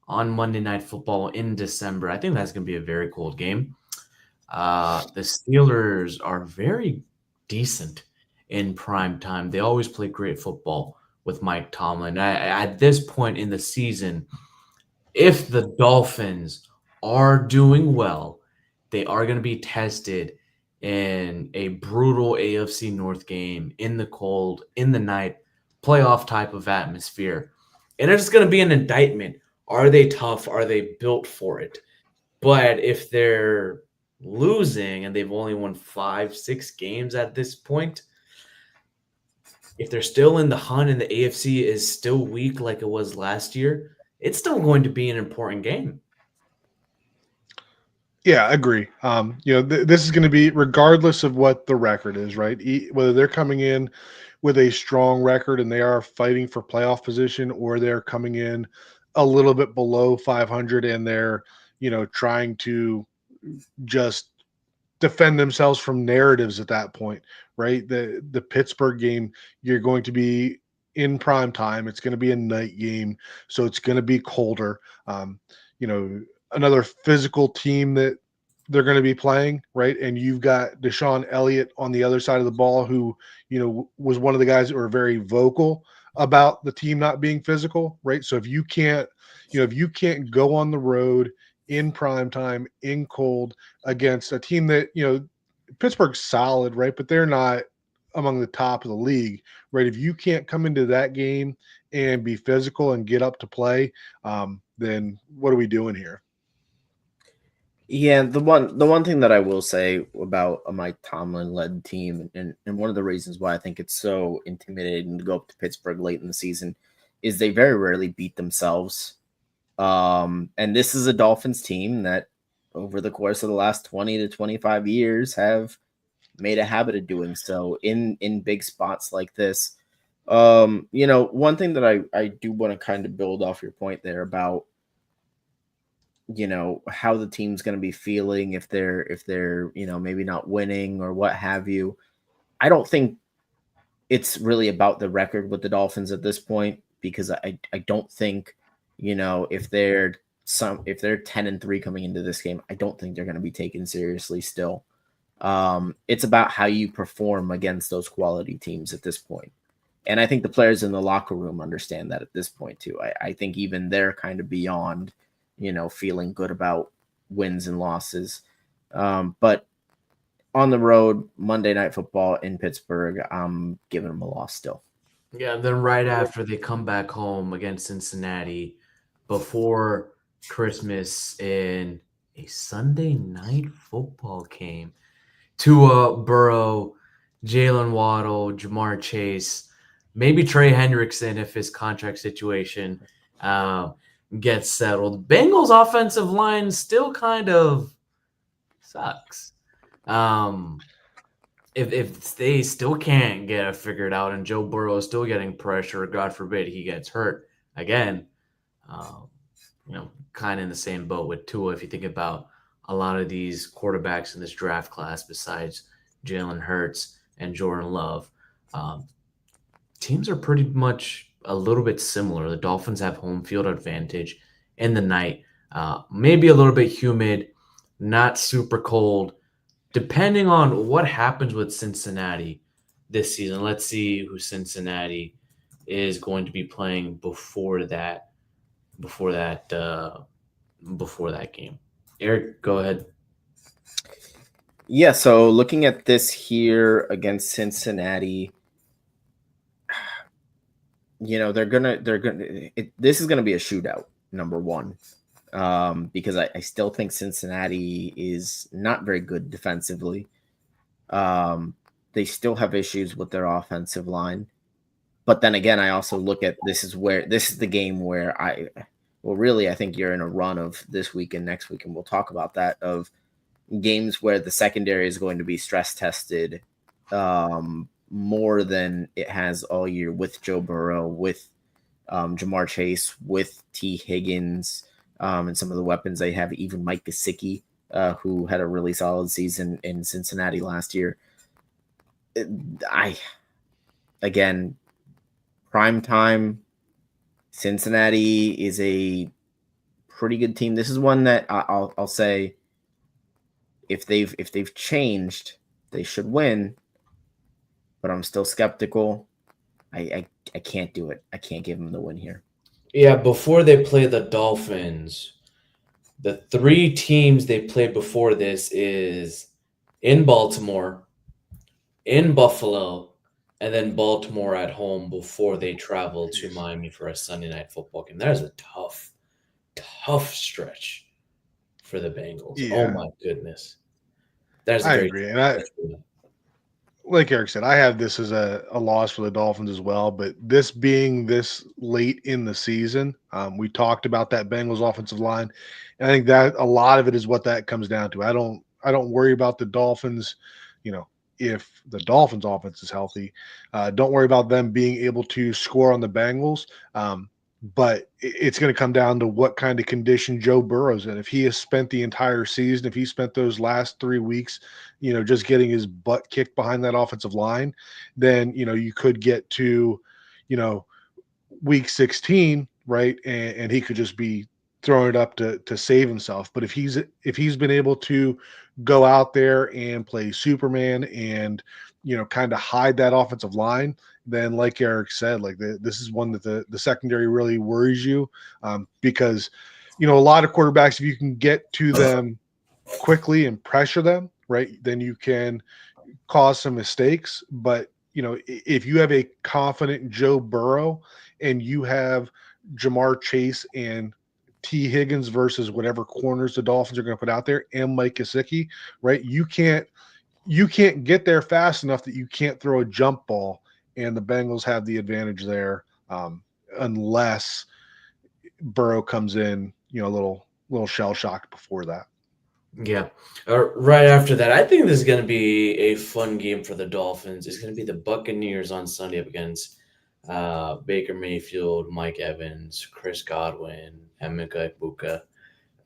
on Monday Night Football in December. I think that's going to be a very cold game. The Steelers are very decent in prime time. They always play great football with Mike Tomlin. At this point in the season, if the Dolphins are doing well, they are going to be tested in a brutal AFC North game in the cold, in the night, playoff type of atmosphere. And it's going to be an indictment. Are they tough? Are they built for it? But if they're losing and they've only won 5-6 games at this point, if they're still in the hunt and the AFC is still weak like it was last year, it's still going to be an important game. Yeah, I agree. This is going to be regardless of what the record is, right? Whether they're coming in with a strong record and they are fighting for playoff position, or they're coming in a little bit below 500 and they're, trying to just defend themselves from narratives at that point, right? The Pittsburgh game, you're going to be in prime time. It's going to be a night game, so it's going to be colder. You know, another physical team that they're going to be playing, right? And you've got Deshaun Elliott on the other side of the ball, who, was one of the guys that were very vocal about the team not being physical, right? So if you can't, if you can't go on the road in prime time in cold against a team that, Pittsburgh's solid, right? But they're not among the top of the league, right? If you can't come into that game and be physical and get up to play, then what are we doing here? Yeah, the one thing that I will say about a Mike Tomlin led team, and one of the reasons why I think it's so intimidating to go up to Pittsburgh late in the season, is they very rarely beat themselves. And this is a Dolphins team that over the course of the last 20 to 25 years have made a habit of doing so in big spots like this. One thing that I do want to kind of build off your point there about how the team's going to be feeling if they're maybe not winning or what have you. I don't think it's really about the record with the Dolphins at this point, because I don't think if they're 10-3 coming into this game, I don't think they're going to be taken seriously still. It's about how you perform against those quality teams at this point. And I think the players in the locker room understand that at this point too. I think even they're kind of beyond feeling good about wins and losses. But on the road, Monday Night Football in Pittsburgh, I'm giving them a loss still. Yeah, and then right after they come back home against Cincinnati before Christmas in a Sunday night football game. Tua, Burrow, Jalen Waddle, Jamar Chase, maybe Trey Hendrickson if his contract situation gets settled. Bengals offensive line still kind of sucks. If they still can't get it figured out and Joe Burrow is still getting pressure, God forbid he gets hurt again, kind of in the same boat with Tua. If you think about a lot of these quarterbacks in this draft class, besides Jalen Hurts and Jordan Love, teams are pretty much a little bit similar. The Dolphins have home field advantage in the night, maybe a little bit humid, not super cold. Depending on what happens with Cincinnati this season, let's see who Cincinnati is going to be playing before that game. Eric, go ahead. Yeah, so looking at this here against Cincinnati, this is gonna be a shootout, number one. because I still think Cincinnati is not very good defensively. They still have issues with their offensive line. But then again, I also look at this is the game where I think you're in a run of this week and next week, and we'll talk about that, of games where the secondary is going to be stress tested more than it has all year, with Joe Burrow, with Jamar Chase, with T. Higgins, and some of the weapons they have, even Mike Gesicki, who had a really solid season in Cincinnati last year. Again, prime time, Cincinnati is a pretty good team. This is one that I'll say, if they've changed, they should win. But I'm still skeptical. I can't do it. I can't give them the win here. Yeah, before they play the Dolphins, the 3 teams they played before this is in Baltimore, in Buffalo, and then Baltimore at home before they travel to Miami for a Sunday night football game. That is a tough stretch for the Bengals. Yeah. Oh my goodness. That's I very agree. And like Eric said, I have this as a loss for the Dolphins as well. But this being this late in the season, we talked about that Bengals offensive line. And I think that a lot of it is what that comes down to. I don't worry about the Dolphins, if the Dolphins offense is healthy. Don't worry about them being able to score on the Bengals. But it's going to come down to what kind of condition Joe Burrow's in. If he has spent the entire season, if he spent those last 3 weeks, just getting his butt kicked behind that offensive line, then, you could get to, week 16, right? And he could just be throwing it up to save himself. But if he's been able to go out there and play Superman and, kind of hide that offensive line, then like Eric said, like this is one that the secondary really worries you, because, a lot of quarterbacks, if you can get to them quickly and pressure them, right, then you can cause some mistakes. But, if you have a confident Joe Burrow and you have Jamar Chase and T. Higgins versus whatever corners the Dolphins are going to put out there, and Mike Gesicki, right, you can't get there fast enough that you can't throw a jump ball, and the Bengals have the advantage there, unless Burrow comes in, a little shell shocked before that. Yeah. Right after that, I think this is going to be a fun game for the Dolphins. It's going to be the Buccaneers on Sunday up against Baker Mayfield, Mike Evans, Chris Godwin, Emeka Egbuka.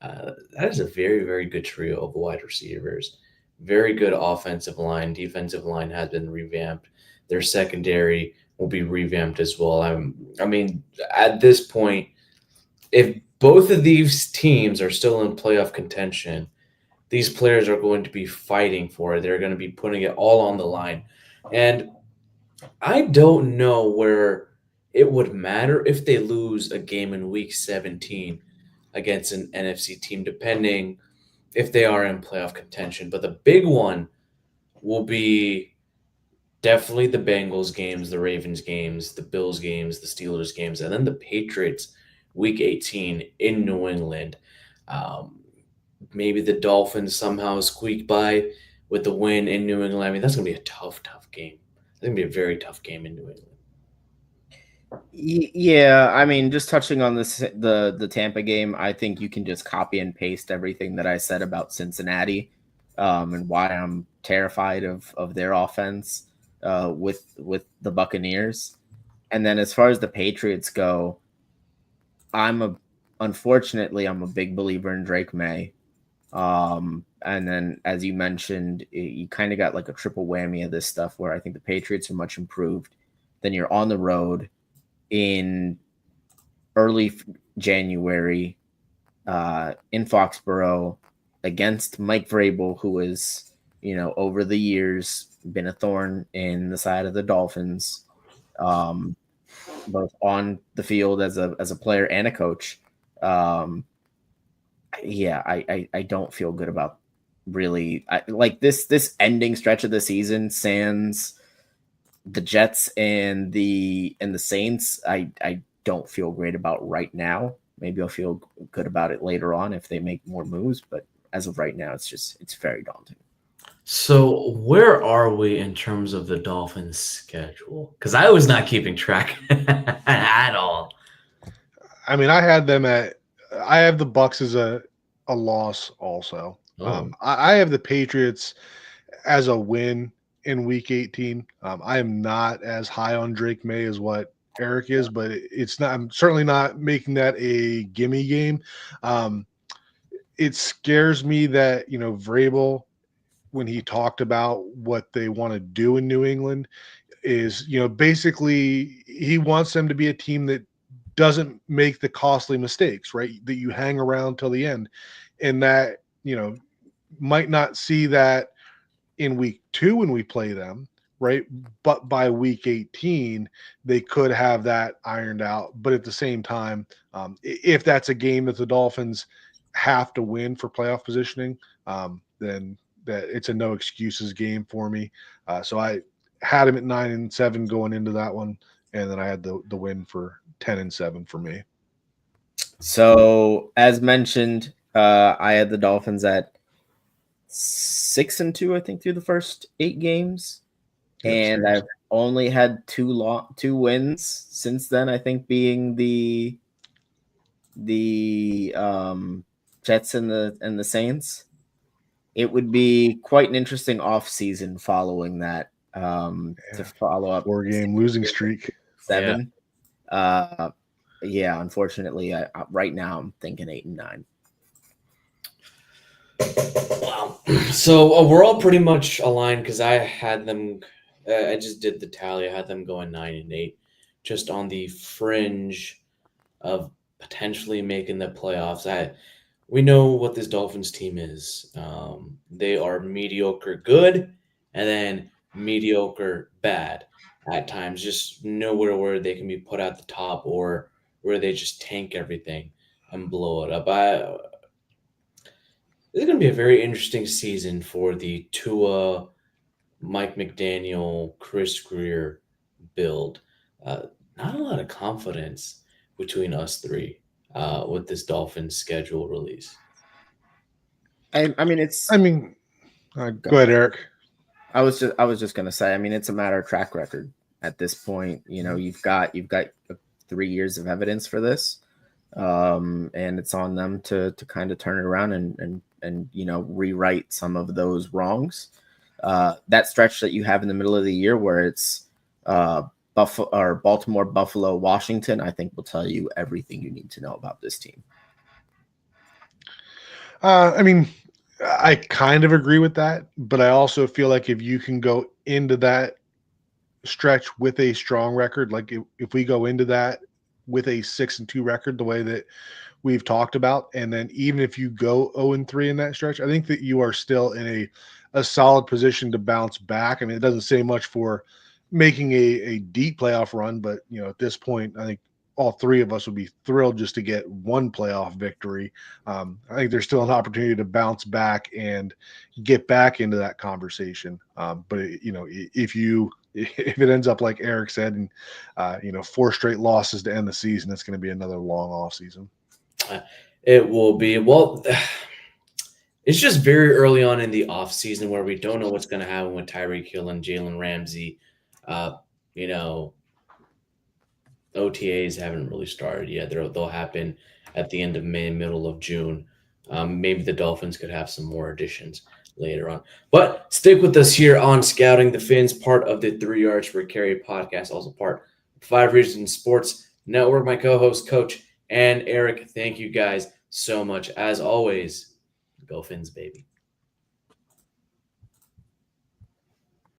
That is a very, very good trio of wide receivers. Very good offensive line. Defensive line has been revamped. Their secondary will be revamped as well. I mean, at this point, if both of these teams are still in playoff contention, these players are going to be fighting for it. They're going to be putting it all on the line. And I don't know where it would matter if they lose a game in week 17 against an NFC team, depending if they are in playoff contention. But the big one will be definitely the Bengals games, the Ravens games, the Bills games, the Steelers games, and then the Patriots week 18 in New England. Maybe the Dolphins somehow squeak by with the win in New England. I mean, that's going to be a tough game. It's going to be a very tough game in New England. Yeah, I mean, just touching on this, the Tampa game, I think you can just copy and paste everything that I said about Cincinnati, and why I'm terrified of their offense with the Buccaneers. And then as far as the Patriots go, unfortunately I'm a big believer in Drake May. And then, as you mentioned, you kind of got like a triple whammy of this stuff, where I think the Patriots are much improved. Then you're on the road in early January in Foxborough against Mike Vrabel, who is, over the years been a thorn in the side of the Dolphins, both on the field as a player and a coach. Yeah, I don't feel good about really like this ending stretch of the season, sans the Jets and the Saints. I don't feel great about right now. Maybe I'll feel good about it later on if they make more moves. But as of right now, it's very daunting. So where are we in terms of the Dolphins' schedule? Because I was not keeping track at all. I mean, I have the Bucks as a loss also. Oh, I have the Patriots as a win in Week 18. I am not as high on Drake May as what Eric is, but it's not. I'm certainly not making that a gimme game. Um, it scares me that Vrabel, when he talked about what they want to do in New England, is basically he wants them to be a team that doesn't make the costly mistakes, right? That you hang around till the end, and that might not see that in week 2 when we play them, right? But by week 18, they could have that ironed out. But at the same time, if that's a game that the Dolphins have to win for playoff positioning, then that it's a no excuses game for me. So I had him at 9-7 going into that one, and then I had the win for 10-7 for me. So as mentioned, I had the Dolphins at 6-2, I think, through the first 8 games, and I've only had two wins since then. I think being the Jets and the Saints. It would be quite an interesting off season following that to follow up 4-game losing streak. 7. Yeah, unfortunately, right now I'm thinking 8-9. wow. So we're all pretty much aligned because I had them. I just did the tally. I had them going 9-8, just on the fringe of potentially making the playoffs. We know what this Dolphins team is. They are mediocre good, and then mediocre bad at times. Just nowhere where they can be put at the top or where they just tank everything and blow it up. This is going to be a very interesting season for the Tua, Mike McDaniel, Chris Greer build. Not a lot of confidence between us three with this Dolphins schedule release. Go Go ahead, Eric. I was just gonna say. I mean, it's a matter of track record at this point. You've got 3 years of evidence for this, and it's on them to kind of turn it around and rewrite some of those wrongs. That stretch that you have in the middle of the year where it's Baltimore, Buffalo, Washington, I think will tell you everything you need to know about this team. I kind of agree with that, but I also feel like if you can go into that stretch with a strong record, like if we go into that with a 6-2 record, the way that we've talked about, and then even if you go 0-3 in that stretch, I think that you are still in a solid position to bounce back. I mean, it doesn't say much for making a deep playoff run, but at this point, I think all 3 of us would be thrilled just to get one playoff victory. I think there's still an opportunity to bounce back and get back into that conversation. But if it ends up like Eric said, and 4 straight losses to end the season, it's going to be another long off season. It will be. Well, it's just very early on in the off season where we don't know what's going to happen with Tyreek Hill and Jalen Ramsey. OTAs haven't really started yet. They'll happen at the end of May, middle of June. Maybe the Dolphins could have some more additions later on. But stick with us here on Scouting the Fins, part of the 3 Yards Per Carry podcast, also part of 5 Reasons Sports Network. My co-host, Coach, and Eric, thank you guys so much. As always, go Fins, baby.